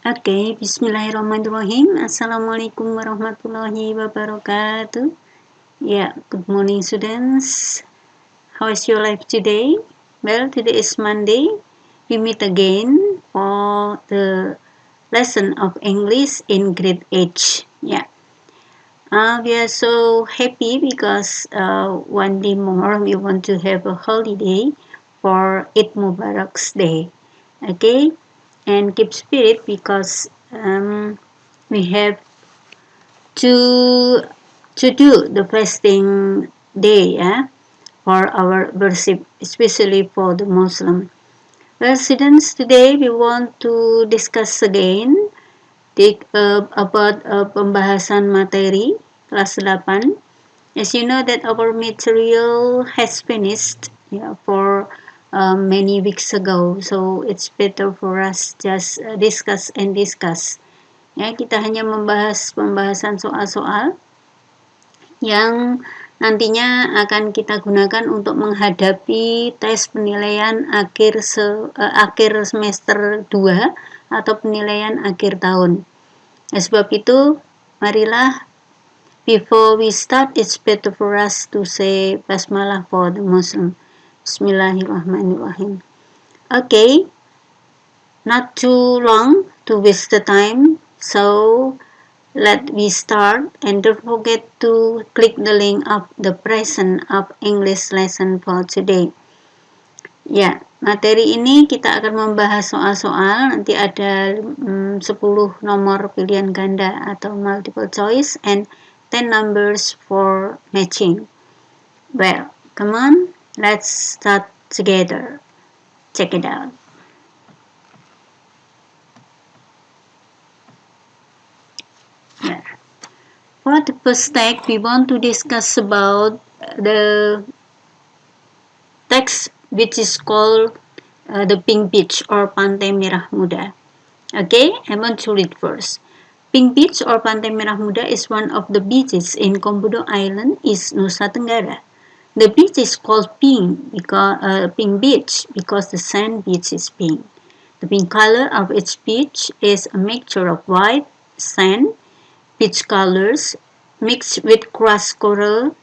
Oke, bismillahirrahmanirrahim. Assalamualaikum warahmatullahi wabarakatuh. Yeah, good morning students. How is your life today? Well, today is Monday. We meet again for the lesson of English in grade H. Yeah. We are so happy because one day more we want to have a holiday for Eid Mubarak's Day. Okay, and keep spirit because we have to do the fasting day, for our worship, especially for the Muslim. Well, students, today we want to discuss again about pembahasan materi kelas 8. As you know that our material has finished for many weeks ago, so it's better for us just discuss. Ya, kita hanya membahas pembahasan soal-soal yang nantinya akan kita gunakan untuk menghadapi tes penilaian akhir semester 2 atau penilaian akhir tahun. Sebab itu, marilah before we start, it's better for us to say basmalah for the Muslim. Bismillahirrahmanirrahim. Okay, not too long to waste the time, so let me start, and don't forget to click the link of the present of English lesson for today. Ya, materi ini kita akan membahas soal-soal, nanti ada 10 nomor pilihan ganda atau multiple choice and 10 numbers for matching. Well, come on, let's start together. Check it out. Yeah. For the first text, we want to discuss about the text which is called the Pink Beach or Pantai Merah Muda. Okay, I want to read first. Pink Beach or Pantai Merah Muda is one of the beaches in Komodo Island, East Nusa Tenggara. The beach is called Pink Beach because the sand beach is pink. The pink color of its beach is a mixture of white sand, beach colors, mixed with crushed coral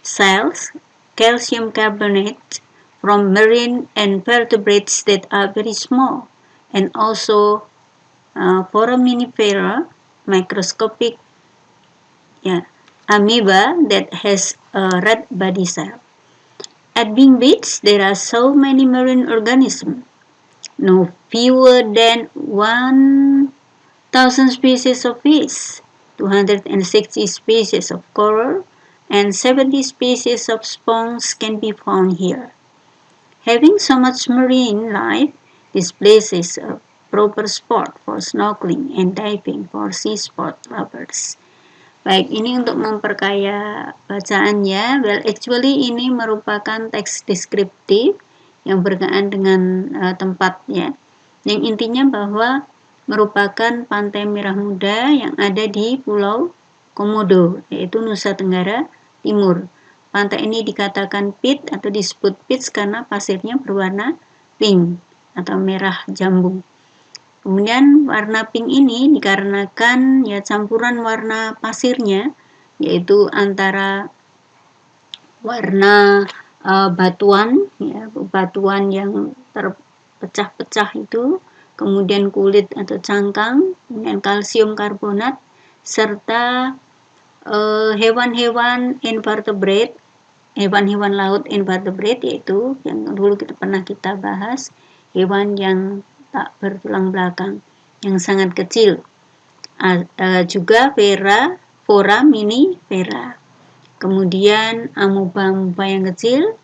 shells, calcium carbonate from marine and vertebrates that are very small, and also foraminifera, microscopic amoeba that has a red body cell. At Pink Beach, there are so many marine organisms, no fewer than 1,000 species of fish, 260 species of coral, and 70 species of sponges can be found here. Having so much marine life, this place is a proper spot for snorkeling and diving for sea sport lovers. Baik, ini untuk memperkaya bacaannya. Well, actually ini merupakan teks deskriptif yang berkenaan dengan tempatnya. Yang intinya bahwa merupakan Pantai Merah Muda yang ada di Pulau Komodo, yaitu Nusa Tenggara Timur. Pantai ini dikatakan peat atau disebut peach karena pasirnya berwarna pink atau merah jambu. Kemudian warna pink ini dikarenakan campuran warna pasirnya, yaitu antara warna batuan yang terpecah-pecah itu, kemudian kulit atau cangkang, kemudian kalsium karbonat, serta hewan-hewan invertebrate, hewan-hewan laut invertebrate, yaitu yang dulu pernah kita bahas, hewan yang tak bertulang belakang, yang sangat kecil. Juga foraminifera. Kemudian amoeba yang kecil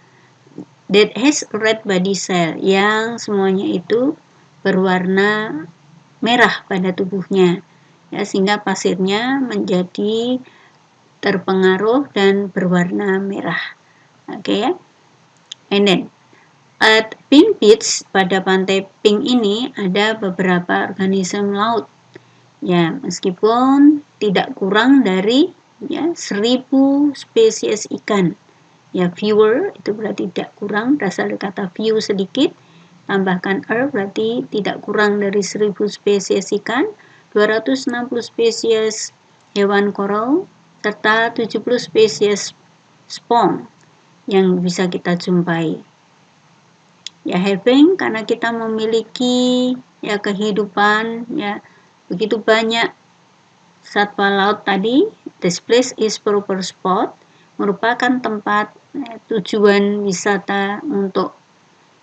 that has red body cell, yang semuanya itu berwarna merah pada tubuhnya, sehingga pasirnya menjadi terpengaruh dan berwarna merah. Okay, and then at Pink Beach, pada pantai pink ini ada beberapa organisme laut, meskipun tidak kurang dari 1.000 spesies ikan. Fewer itu berarti tidak kurang, berasal dari kata few sedikit, tambahkan berarti tidak kurang dari 1000 spesies ikan, 260 spesies hewan koral, serta 70 spesies spong yang bisa kita jumpai. Ya, having karena kita memiliki ya kehidupan ya begitu banyak satwa laut tadi. This place is proper spot, merupakan tempat tujuan wisata untuk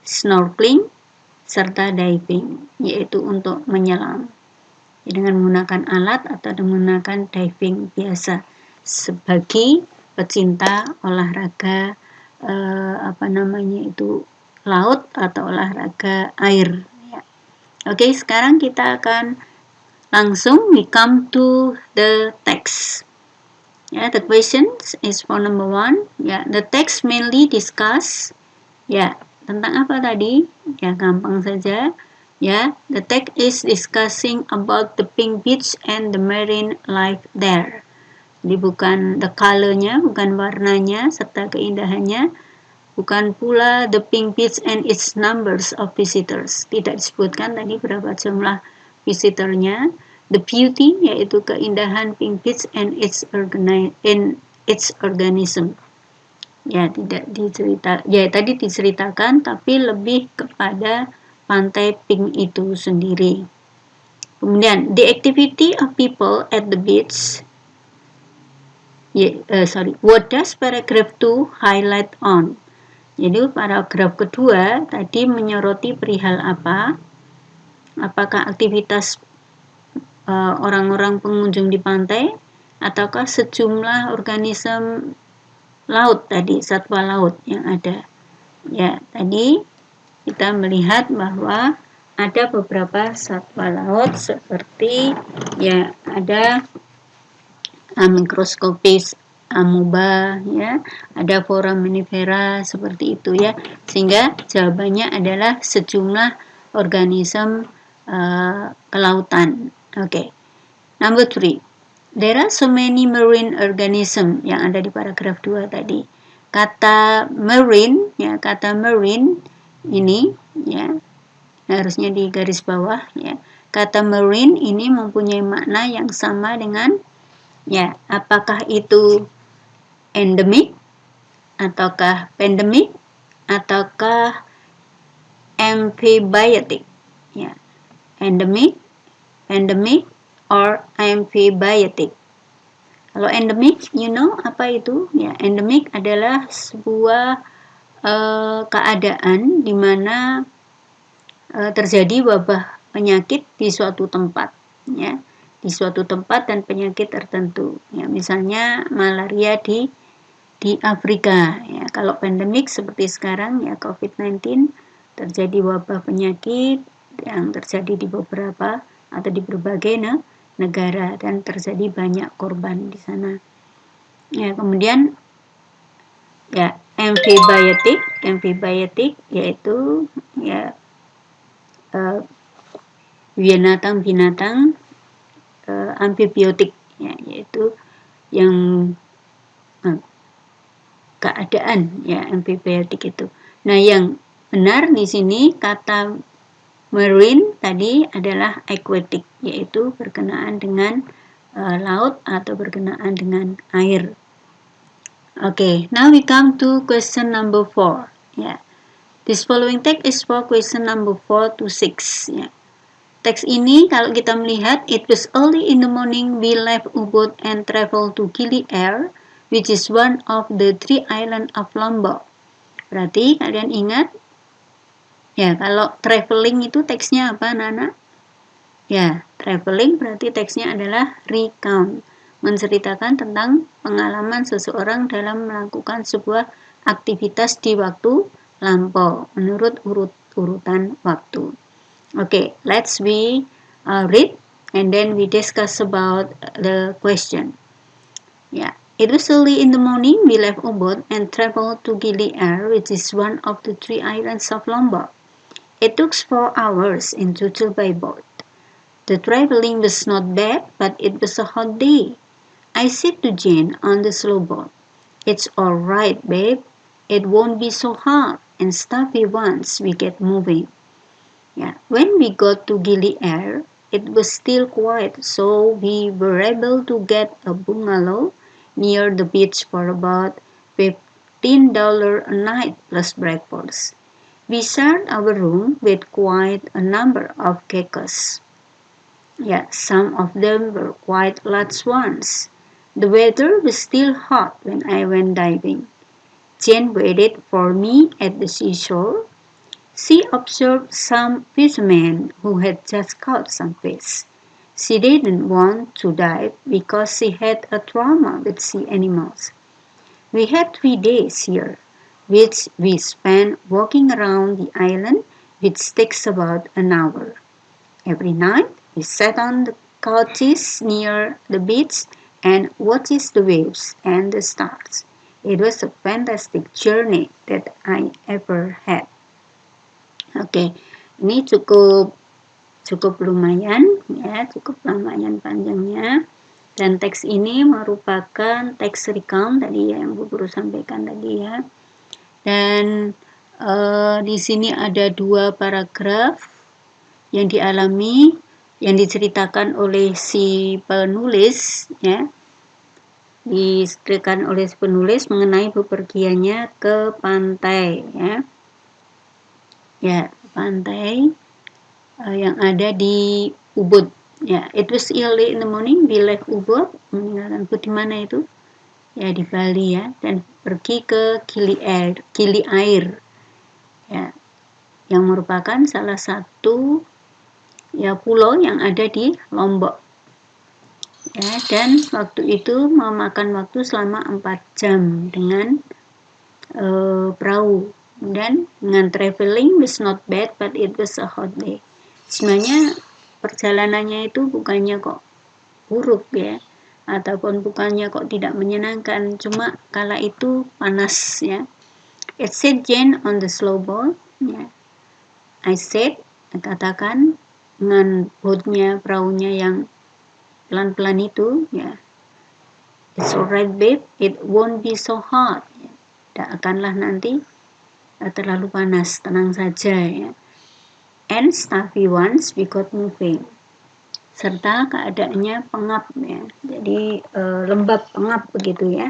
snorkeling serta diving, yaitu untuk menyelam dengan menggunakan alat atau menggunakan diving biasa sebagai pecinta olahraga laut atau olahraga air ya. Oke, sekarang kita akan langsung we come to the text. Ya, the question is for number 1. Ya, the text mainly discuss ya tentang apa tadi? Ya, gampang saja. Ya, the text is discussing about the pink beach and the marine life there. Jadi bukan the color-nya, bukan warnanya serta keindahannya, bukan pula the pink beach and its numbers of visitors. Tidak disebutkan tadi berapa jumlah visitornya. The beauty yaitu keindahan pink beach and its organism. Ya, tidak dicerita. Ya, tadi diceritakan tapi lebih kepada pantai pink itu sendiri. Kemudian the activity of people at the beach. What does paragraph 2 highlight on? Jadi paragraf kedua tadi menyoroti perihal apa? Apakah aktivitas orang-orang pengunjung di pantai ataukah sejumlah organisme laut tadi, satwa laut yang ada. Ya, tadi kita melihat bahwa ada beberapa satwa laut seperti ya ada mikroskopis amoeba ya, ada foraminifera seperti itu ya. Sehingga jawabannya adalah sejumlah organisme kelautan. Okay. Number 3. There are so many marine organism yang ada di paragraf 2 tadi. Kata marine ya, kata marine ini ya harusnya di garis bawah ya. Kata marine ini mempunyai makna yang sama dengan ya, apakah itu endemic ataukah pandemic ataukah amphibiotic ya. Endemic, pandemic or amphibiotic. Kalau endemic, you know apa itu? Ya, endemic adalah sebuah keadaan di mana terjadi wabah penyakit di suatu tempat, ya, di suatu tempat dan penyakit tertentu. Ya, misalnya malaria di Afrika. Ya, kalau pandemik seperti sekarang ya COVID-19 terjadi wabah penyakit yang terjadi di beberapa atau di berbagai negara dan terjadi banyak korban di sana. Ya, kemudian ya amphibiotic yaitu ya binatang-binatang amfibiotik ya, yaitu yang keadaan ya amfibiotik itu. Nah, yang benar di sini kata marine tadi adalah aquatic, yaitu berkenaan dengan laut atau berkenaan dengan air. Okay, now we come to question number 4. Yeah. This following text is for question number 4 to 6. Yeah. Teks ini kalau kita melihat, it was early in the morning we left Ubud and traveled to Gili Air, which is one of the 3 islands of Lombok. Berarti kalian ingat ya, kalau traveling itu teksnya apa, Nana? Ya, traveling berarti teksnya adalah recount, menceritakan tentang pengalaman seseorang dalam melakukan sebuah aktivitas di waktu lampau menurut urutan waktu. Okay, let's read and then we discuss about the question. Yeah. It was early in the morning we left Ubud and traveled to Gili Air, which is one of the 3 islands of Lombok. It took 4 hours in total by boat. The traveling was not bad, but it was a hot day. I said to Jane on the slow boat, "It's all right, babe. It won't be so hot and stuffy once we get moving." Yeah, when we got to Gili Air, it was still quiet, so we were able to get a bungalow near the beach for about $15 a night plus breakfast. We shared our room with quite a number of geckos. Yeah, some of them were quite large ones. The weather was still hot when I went diving. Jane waited for me at the seashore. She observed some fishermen who had just caught some fish. She didn't want to dive because she had a trauma with sea animals. We had 3 days here, which we spent walking around the island, which takes about an hour. Every night, we sat on the couches near the beach and watched the waves and the stars. It was a fantastic journey that I ever had. Oke, ini cukup lumayan ya, cukup lumayan panjangnya. Dan teks ini merupakan teks recount tadi ya, yang Bu Guru sampaikan tadi ya. Dan di sini ada 2 paragraf yang dialami, yang diceritakan oleh si penulis ya. Diceritakan oleh si penulis mengenai bepergiannya ke pantai ya. Ya, pantai yang ada di Ubud. Ya, it was early in the morning, we left Ubud, meninggalkan Ubud di mana itu? Ya, di Bali ya, dan pergi ke Gili Air. Ya, yang merupakan salah satu ya pulau yang ada di Lombok. Ya, dan waktu itu memakan waktu selama 4 jam dengan perahu. Dan dengan traveling was not bad, but it was a hot day. Sebenarnya perjalanannya itu bukannya kok buruk ya, ataupun bukannya kok tidak menyenangkan, cuma kala itu panas ya. It said Jane on the slow boat ya. I said, katakan dengan boatnya, perahunya yang pelan-pelan itu ya. It's alright babe, it won't be so hot ya. Tidak akanlah nanti terlalu panas, tenang saja ya. And stuffy once we got moving. Serta keadaannya pengap ya. Jadi lembab pengap begitu ya.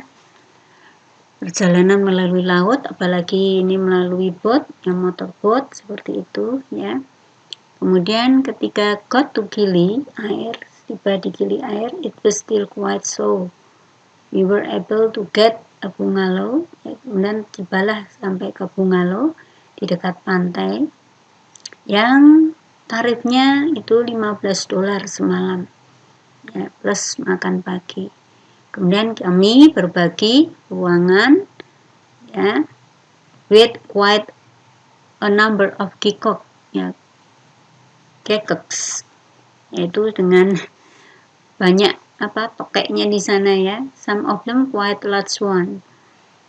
Perjalanan melalui laut, apalagi ini melalui boat, yang motorboat seperti itu ya. Kemudian ketika got to Gili Air, tiba di Gili Air, it was still quite so. We were able to get a bungalow, ya, kemudian tibalah sampai ke bungalow di dekat pantai yang tarifnya itu $15 semalam ya, plus makan pagi. Kemudian kami berbagi ruangan ya, with quite a number of geckos ya, geckos, yaitu dengan banyak tokeknya di sana ya. Some of them quite large one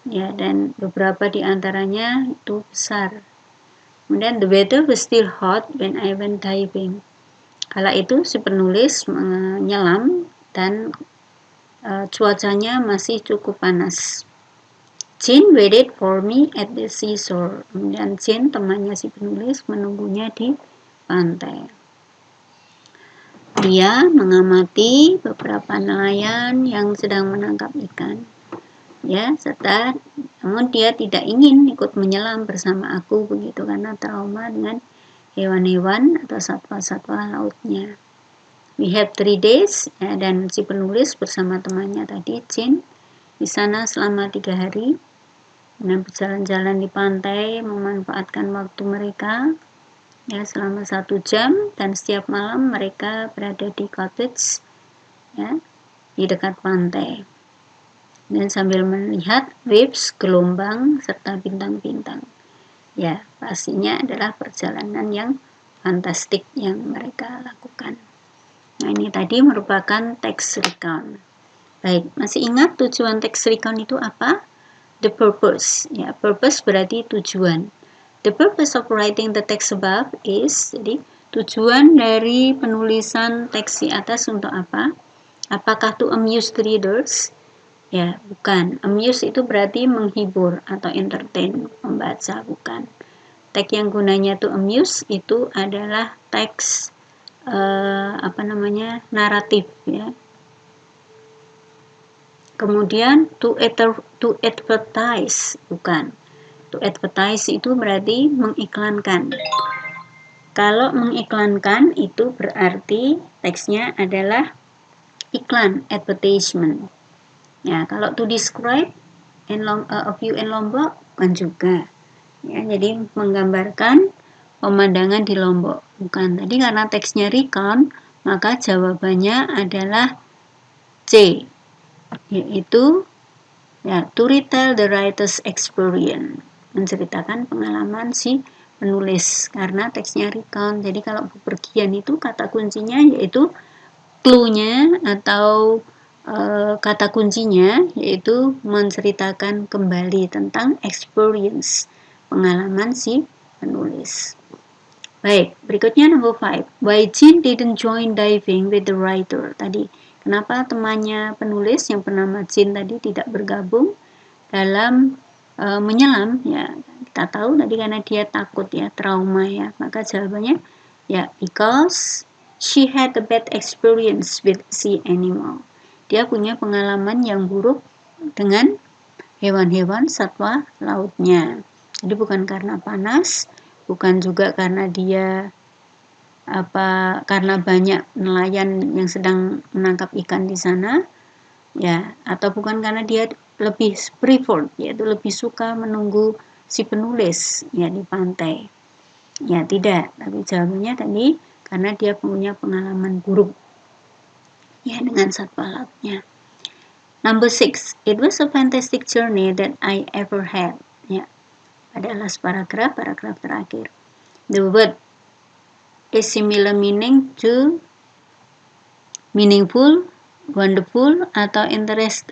ya, dan beberapa di antaranya itu besar. Kemudian the weather was still hot when I went diving. Kala itu si penulis menyelam dan cuacanya masih cukup panas. Jane waited for me at the seashore. Kemudian Jane, temannya si penulis, menunggunya di pantai. Dia mengamati beberapa nelayan yang sedang menangkap ikan. Ya, serta namun dia tidak ingin ikut menyelam bersama aku begitu karena trauma dengan hewan-hewan atau satwa-satwa lautnya. We have 3 days ya, dan si penulis bersama temannya tadi Jane di sana selama 3 hari. Dan berjalan-jalan di pantai, memanfaatkan waktu mereka ya selama 1 jam, dan setiap malam mereka berada di cottage ya di dekat pantai dan sambil melihat waves, gelombang serta bintang-bintang. Ya, pastinya adalah perjalanan yang fantastik yang mereka lakukan. Nah, ini tadi merupakan teks recount. Baik, masih ingat tujuan teks recount itu apa? The purpose. Ya, purpose berarti tujuan. The purpose of writing the text above is, jadi tujuan dari penulisan teks di atas untuk apa? Apakah to amuse the readers? Ya, bukan. Amuse itu berarti menghibur atau entertain, membaca, bukan. Tag yang gunanya to amuse itu adalah teks naratif ya. Kemudian to advertise, bukan. To advertise itu berarti mengiklankan. Kalau mengiklankan itu berarti teksnya adalah iklan, advertisement. Ya, kalau to describe a view in Lombok bukan juga. Ya, jadi menggambarkan pemandangan di Lombok bukan. Tadi karena teksnya recount, maka jawabannya adalah C, yaitu ya, to retell the writer's experience, menceritakan pengalaman si penulis karena teksnya recount. Jadi kalau bepergian itu kata kuncinya yaitu clue-nya atau kata kuncinya yaitu menceritakan kembali tentang experience, pengalaman si penulis. Baik, berikutnya number 5. Why Jin didn't join diving with the writer? Tadi, kenapa temannya penulis yang bernama Jin tadi tidak bergabung dalam menyelam? Ya, kita tahu tadi karena dia takut ya, trauma ya. Maka jawabannya ya, because she had a bad experience with sea animal. Dia punya pengalaman yang buruk dengan hewan-hewan satwa lautnya. Jadi bukan karena panas, bukan juga karena dia karena banyak nelayan yang sedang menangkap ikan di sana, ya, atau bukan karena dia lebih preferred, yaitu lebih suka menunggu si penulis ya di pantai. Ya, tidak, tapi jawabannya tadi karena dia punya pengalaman buruk ya dengan satwa lautnya. Number 6, it was a fantastic journey that I ever had. Ya, pada last paragraph terakhir. The word is similar meaning to meaningful, wonderful, atau interest.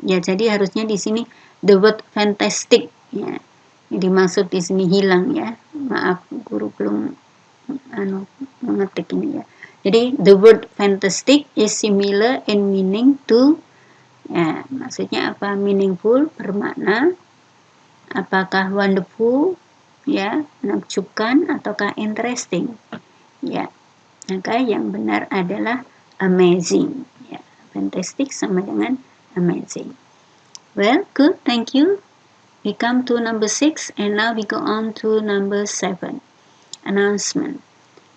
Ya, jadi harusnya di sini the word fantastic. Ya, dimaksud di sini hilang ya. Maaf, guru belum mengetik ini ya. Jadi the word fantastic is similar in meaning to, ya, maksudnya apa? Meaningful, bermakna. Apakah wonderful, ya, menakjubkan, ataukah interesting? Ya, maka yang benar adalah amazing. Ya, fantastic sama dengan amazing. Well, good, thank you. We come to number 6 and now we go on to number 7. Announcement.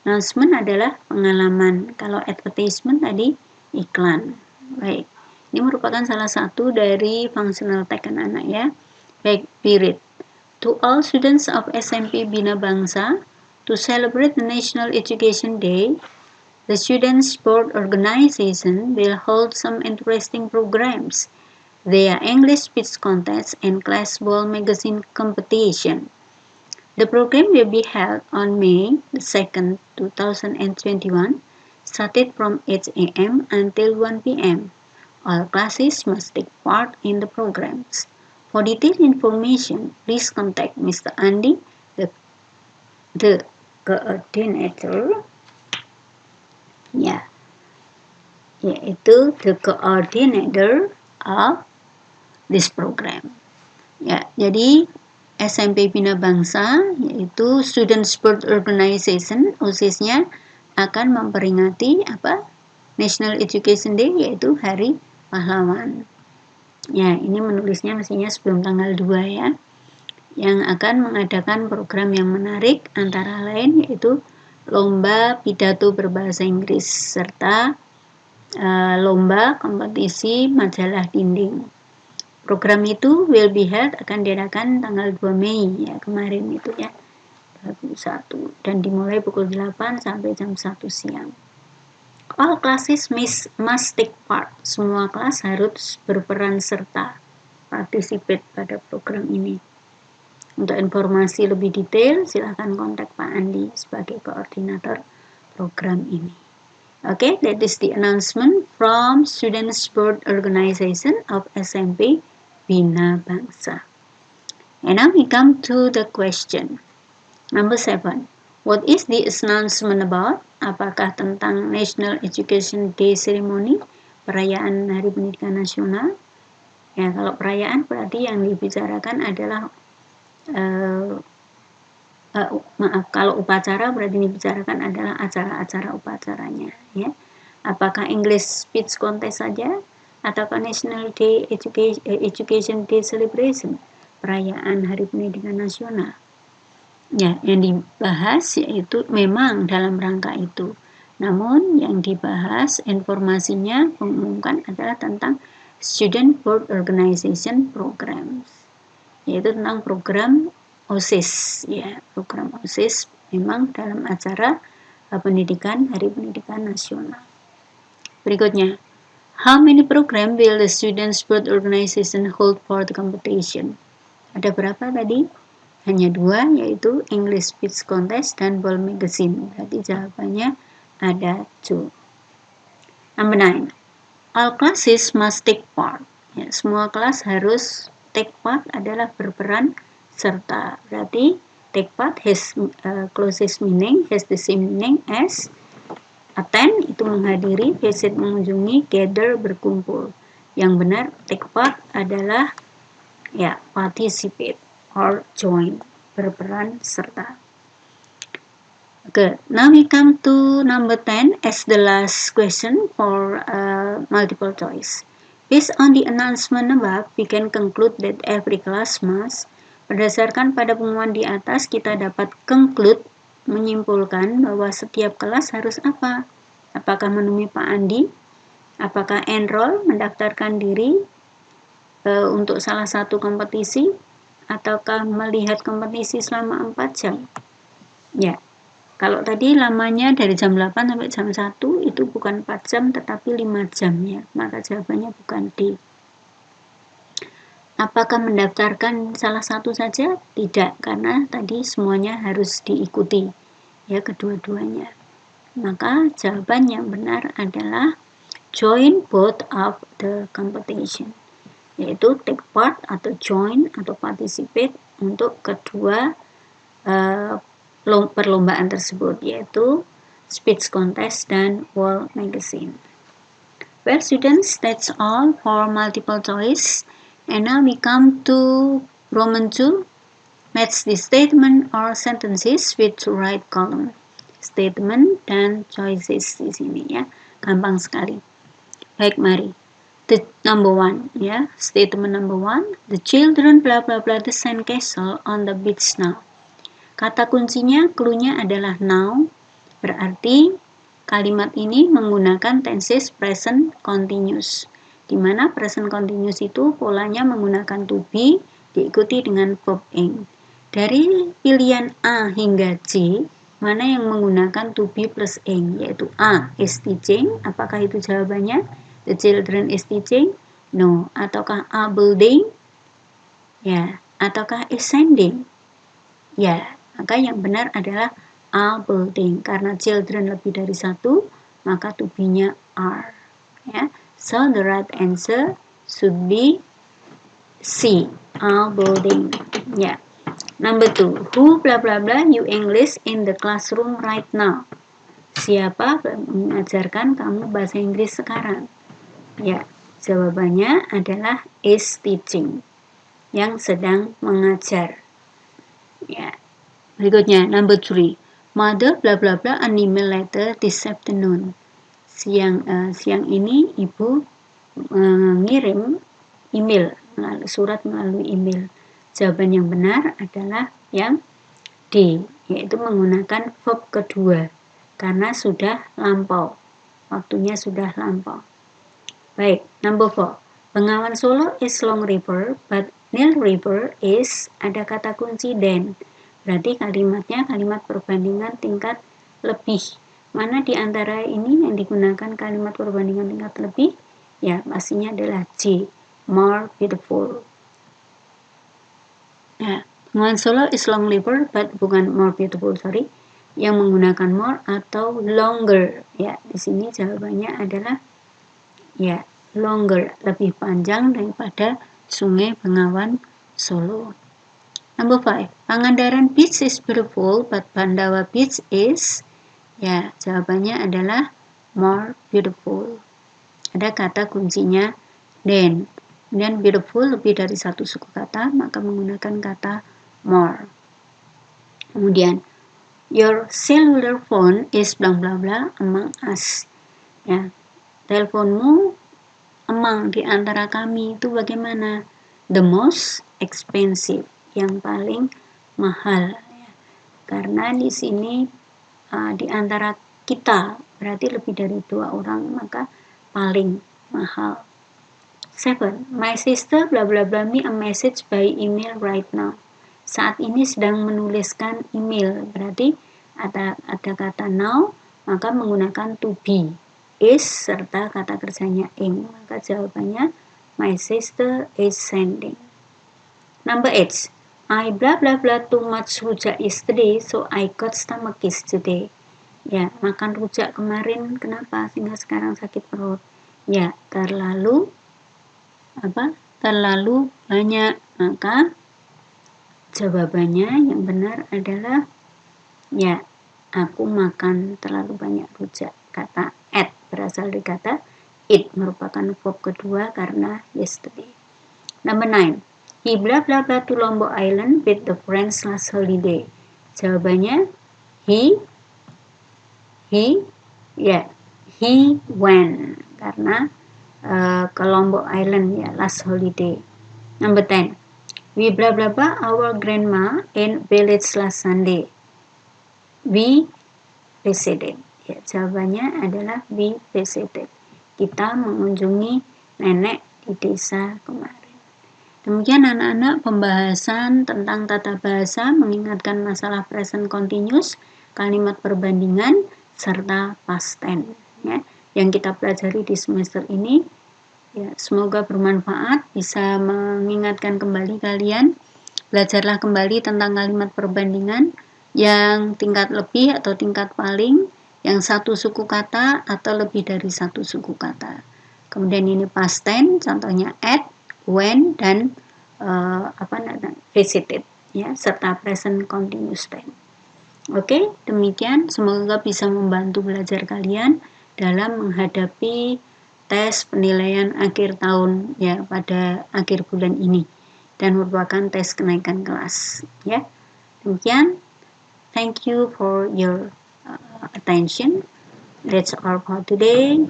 Announcement adalah pengalaman. Kalau advertisement tadi iklan. Baik. Ini merupakan salah satu dari functional tag anak-anak ya. Baik, read. To all students of SMP Bina Bangsa, to celebrate the National Education Day, the Student Sport Organization will hold some interesting programs. There are English speech contests and class ball magazine competition. The program will be held on May 2nd, 2021, started from 8 a.m. until 1 p.m. All classes must take part in the programs. For detailed information, please contact Mr. Andi, the coordinator, ya, yaitu the coordinator of this program. Ya, jadi SMP Bina Bangsa, yaitu Student Sport Organization, OSIS-nya akan memperingati National Education Day, yaitu Hari Pahlawan. Ya, ini menulisnya mestinya sebelum tanggal 2 ya. Yang akan mengadakan program yang menarik antara lain yaitu lomba pidato berbahasa Inggris serta lomba kompetisi majalah dinding. Program itu will be held akan diadakan tanggal 2 Mei ya, kemarin itu ya, 2021, dan dimulai pukul 8 sampai jam 1 siang. All classes must take part. Semua kelas harus berperan serta participate pada program ini. Untuk informasi lebih detail, silakan kontak Pak Andi sebagai koordinator program ini. Okay, that is the announcement from Student Sport Organization of SMP Bina Bangsa. And now we come to the question. Number 7. What is the announcement about? Apakah tentang National Education Day Ceremony, perayaan Hari Pendidikan Nasional? Ya, kalau perayaan berarti yang dibicarakan adalah maaf, kalau upacara berarti dibicarakan adalah acara-acara upacaranya, ya. Apakah English Speech Contest saja, ataukah National Day Education Day Celebration, perayaan Hari Pendidikan Nasional. Ya, yang dibahas yaitu memang dalam rangka itu. Namun yang dibahas informasinya pengumumkan adalah tentang Student Board Organization Programs, yaitu tentang program OSIS, ya, program OSIS memang dalam acara pendidikan Hari Pendidikan Nasional. Berikutnya, how many program will the Student Board Organization hold for the competition? Ada berapa tadi? Hanya 2, yaitu English Speech Contest dan Ball Magazine. Berarti jawabannya ada 2. Number 9. All classes must take part. Ya, semua kelas harus take part adalah berperan serta. Berarti take part has closest meaning, has the same meaning as attend, itu menghadiri, visit mengunjungi, gather berkumpul. Yang benar take part adalah ya participate or join, berperan serta. Okay, now we come to number 10 as the last question for multiple choice. Based on the announcement above, we can conclude that every class must. Berdasarkan pada pengumuman di atas, kita dapat conclude, menyimpulkan bahwa setiap kelas harus apa? Apakah menemui Pak Andi? Apakah enroll, mendaftarkan diri untuk salah satu kompetisi? Ataukah melihat kompetisi selama 4 jam? Ya. Kalau tadi lamanya dari jam 8 sampai jam 1 itu bukan 4 jam tetapi 5 jam ya. Maka jawabannya bukan D. Apakah mendaftarkan salah satu saja? Tidak, karena tadi semuanya harus diikuti. Ya, kedua-duanya. Maka jawaban yang benar adalah join both of the competition. Yaitu take part atau join atau participate untuk kedua perlombaan tersebut, yaitu speech contest dan Wall Magazine. Well students, that's all for multiple choice. And now we come to Roman 2. Match the statement or sentences with the right column. Statement dan choices di sini ya, gampang sekali. Baik, mari. The number 1 ya, statement number 1. The children blah blah blah the sandcastle on the beach now. Kata kuncinya, clue-nya adalah now, berarti kalimat ini menggunakan tenses present continuous, di mana present continuous itu polanya menggunakan to be, diikuti dengan verb ing. Dari pilihan A hingga J, mana yang menggunakan to be plus ing, yaitu A is teaching, apakah itu jawabannya? The children is teaching? No. Ataukah A building? Ya. Ataukah is sending? Ya. Maka yang benar adalah a building. Karena children lebih dari 1, maka to be-nya are. Ya. So the right answer should be C, a building. Ya. Number 2, who blah blah blah you English in the classroom right now? Siapa mengajarkan kamu bahasa Inggris sekarang? Ya, jawabannya adalah is teaching, yang sedang mengajar. Ya. Berikutnya, number 3. Mother blah blah blah an email letter this afternoon. Siang ini ibu mengirim email, surat melalui email. Jawaban yang benar adalah yang D, yaitu menggunakan verb kedua, karena sudah lampau. Waktunya sudah lampau. Baik, number 4. Bengawan Solo is long river, but Nile River is, ada kata kunci then. Berarti kalimatnya kalimat perbandingan tingkat lebih. Mana di antara ini yang digunakan kalimat perbandingan tingkat lebih? Ya, pastinya adalah J, more beautiful. Ya, Bengawan Solo is long river, but bukan more beautiful, sorry. Yang menggunakan more atau longer. Ya, di sini jawabannya adalah ya, longer, lebih panjang daripada Sungai Bengawan Solo. Number 5. Pangandaran Beach is beautiful, but Pandawa Beach is, ya, jawabannya adalah more beautiful. Ada kata kuncinya then. Kemudian beautiful lebih dari satu suku kata, maka menggunakan kata more. Kemudian, your cellular phone is blah blah blah among us. Ya, teleponmu among di antara kami itu bagaimana? The most expensive, yang paling mahal. Ya. Karena di sini di antara kita berarti lebih dari 2 orang, maka paling mahal. 7. My sister blah blah blah me a message by email right now. Saat ini sedang menuliskan email, berarti ada kata now, maka menggunakan to be, is serta kata kerjanya ing. Maka jawabannya my sister is sending. Number 8. I blah blah blah too much rujak yesterday, so I got stomachache today. Ya, makan rujak kemarin, kenapa sehingga sekarang sakit perut? Ya, terlalu banyak. Maka jawabannya yang benar adalah ya, aku makan terlalu banyak rujak. Kata at berasal dari kata it, merupakan verb kedua karena yesterday. Number 9. He blah blah blah to Lombok Island with the friends last holiday. Jawabannya he went karena ke Lombok Island ya, last holiday. Number 10. We blah blah blah our grandma in village last Sunday. We visited. Ya, jawabannya adalah we visited. Kita mengunjungi nenek di desa kemarin. Demikian anak-anak pembahasan tentang tata bahasa mengingatkan masalah present continuous, kalimat perbandingan, serta past tense. Ya, yang kita pelajari di semester ini. Ya, semoga bermanfaat, bisa mengingatkan kembali kalian. Belajarlah kembali tentang kalimat perbandingan yang tingkat lebih atau tingkat paling, yang satu suku kata atau lebih dari satu suku kata. Kemudian ini past tense, contohnya at, when, dan visited, ya, serta present continuous tense. Oke, demikian. Semoga bisa membantu belajar kalian dalam menghadapi tes penilaian akhir tahun ya pada akhir bulan ini dan merupakan tes kenaikan kelas ya. Demikian, thank you for your attention. That's all for today.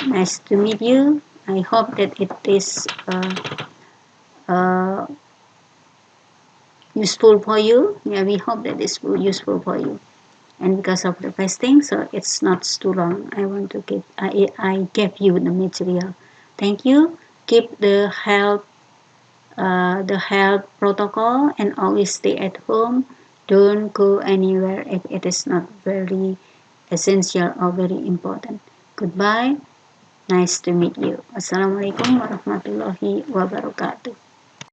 Nice to meet you. I hope that it is useful for you. Yeah, we hope that it's useful for you. And because of the fasting, so it's not too long. I gave you the material. Thank you. Keep the health protocol and always stay at home. Don't go anywhere if it is not very essential or very important. Goodbye. Nice to meet you. Wassalamualaikum warahmatullahi wabarakatuh.